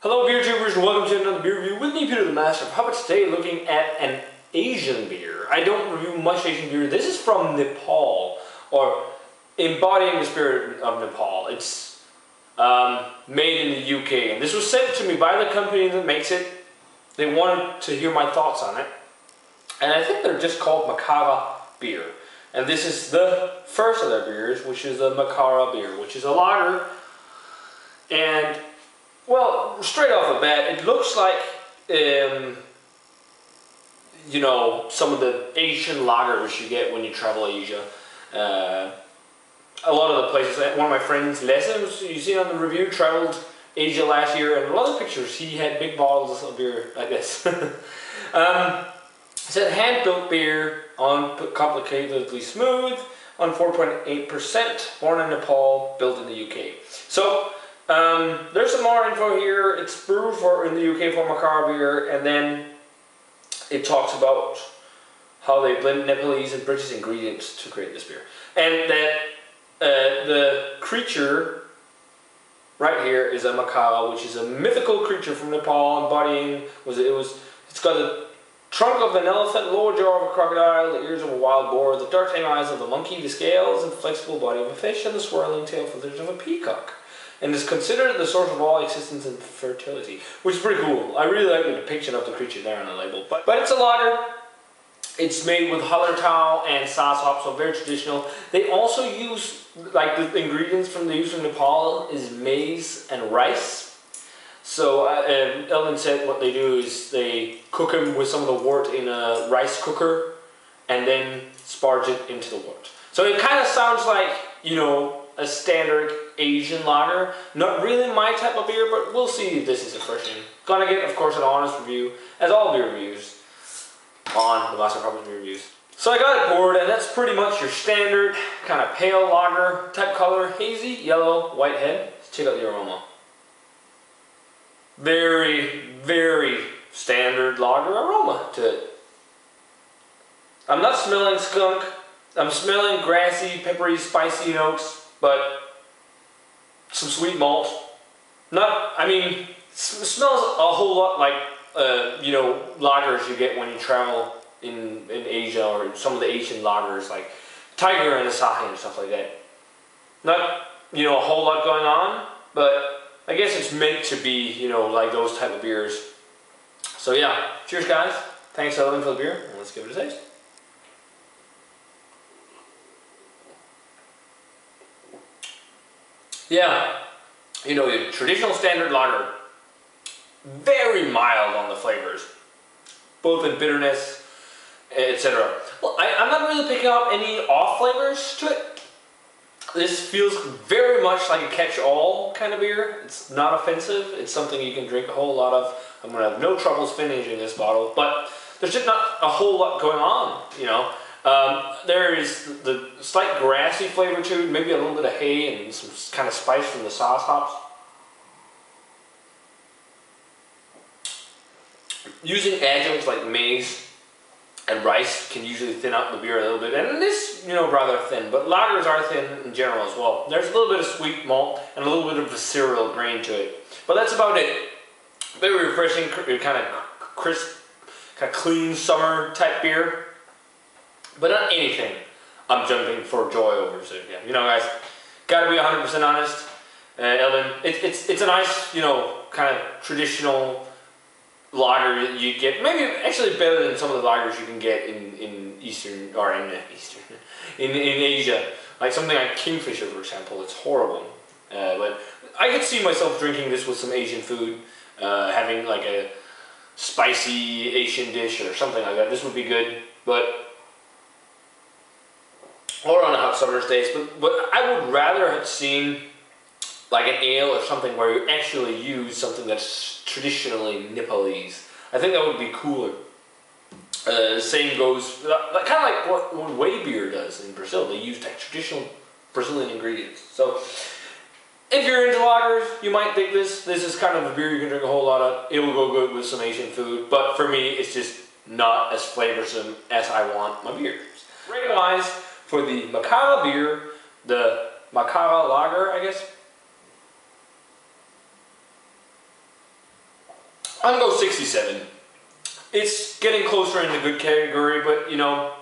Hello beer tubers and welcome to another beer review with me, Peter the Master of Hobbit. Today looking at an Asian beer. I don't review much Asian beer. This is from Nepal, or embodying the spirit of Nepal. It's made in the UK, and this was sent to me by the company that makes it. They wanted to hear my thoughts on it, and I think they're just called Makara beer. And this is the first of their beers, which is the Makara beer, which is a lager. And well, straight off the bat, it looks like, you know, some of the Asian lagers you get when you travel Asia. A lot of the places, one of my friends, Les, you see on the review, traveled Asia last year, and a lot of pictures, he had big bottles of beer like this. It said hand-built beer, complicatedly smooth, on 4.8%, born in Nepal, built in the UK. So, there's some more info here. It's brewed in the UK for Makara beer, and then it talks about how they blend Nepalese and British ingredients to create this beer. And that the creature right here is a Makara, which is a mythical creature from Nepal, embodying it's got the trunk of an elephant, lower jaw of a crocodile, the ears of a wild boar, the darting eyes of a monkey, the scales and flexible body of a fish, and the swirling tail feathers of a peacock. And is considered the source of all existence and fertility, which is pretty cool. I really like the depiction of the creature there on the label. But it's a lager. It's made with hallertau and sas hop, so very traditional. They also use, like, the ingredients they use from Nepal is maize and rice. So Ellen said what they do is they cook them with some of the wort in a rice cooker and then sparge it into the wort. So it kind of sounds like, you know, a standard Asian lager. Not really my type of beer, but we'll see if this is refreshing. Gonna get, of course, an honest review, as all beer reviews, on the Master of Hobbit Beer Reviews. So I got it poured, and that's pretty much your standard kind of pale lager type color, hazy, yellow, white head. Let's check out the aroma. Very, very standard lager aroma to it. I'm not smelling skunk. I'm smelling grassy, peppery, spicy notes. But some sweet malt. It smells a whole lot like, you know, lagers you get when you travel in Asia, or some of the Asian lagers like Tiger and Asahi and stuff like that. Not, you know, a whole lot going on, but I guess it's meant to be, you know, like those type of beers. So yeah, cheers guys. Thanks Ellen for the beer, and let's give it a taste. Yeah, you know, your traditional standard lager, very mild on the flavors, both in bitterness, etc. Well, I'm not really picking up any off flavors to it. This feels very much like a catch-all kind of beer. It's not offensive. It's something you can drink a whole lot of. I'm going to have no troubles finishing this bottle, but there's just not a whole lot going on, you know. There is the slight grassy flavor to it, maybe a little bit of hay and some kind of spice from the sauce hops. Using adjuncts like maize and rice can usually thin out the beer a little bit, and this, you know, rather thin, but lagers are thin in general as well. There's a little bit of sweet malt and a little bit of a cereal grain to it, but that's about it. Very refreshing, kind of crisp, kind of clean summer type beer. But not anything I'm jumping for joy over. So yeah, you know, guys, gotta be 100% honest. Ellen, it's a nice, you know, kind of traditional lager you get. Maybe actually better than some of the lagers you can get in Eastern, or in Asia. Like something like Kingfisher, for example. It's horrible. But I could see myself drinking this with some Asian food, having like a spicy Asian dish or something like that. This would be good, but. Or on a hot summer's days, but I would rather have seen like an ale or something where you actually use something that's traditionally Nepalese. I think that would be cooler. Same goes, kind of like what whey beer does in Brazil. They use like traditional Brazilian ingredients. So if you're into lagers, you might dig this. This is kind of a beer you can drink a whole lot of. It will go good with some Asian food, but for me, it's just not as flavorsome as I want my beers. Rating-wise, for the Makara beer, the Makara lager, I guess, I'm gonna go 67. It's getting closer in the good category, but you know,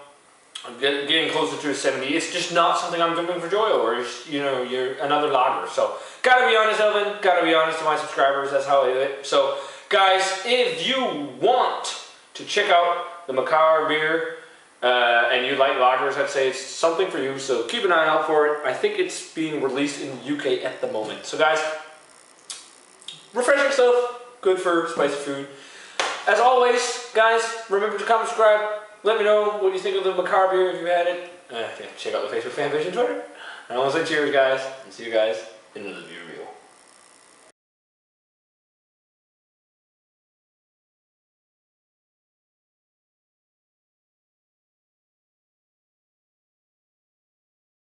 I'm getting closer to a 70. It's just not something I'm jumping for joy over. It's, you know, you're another lager. So, gotta be honest, Elvin. Gotta be honest to my subscribers. That's how I do it. So, guys, if you want to check out the Makara beer and you like lagers, I'd say it's something for you. So, keep an eye out for it. I think it's being released in the UK at the moment. So, guys, refreshing stuff. Good for spicy food. As always, guys, remember to comment, subscribe. Let me know what you think of the Makara beer if you had it. Yeah, check out the Facebook fan page and Twitter. And I want to say cheers, guys, and see you guys in another beer review.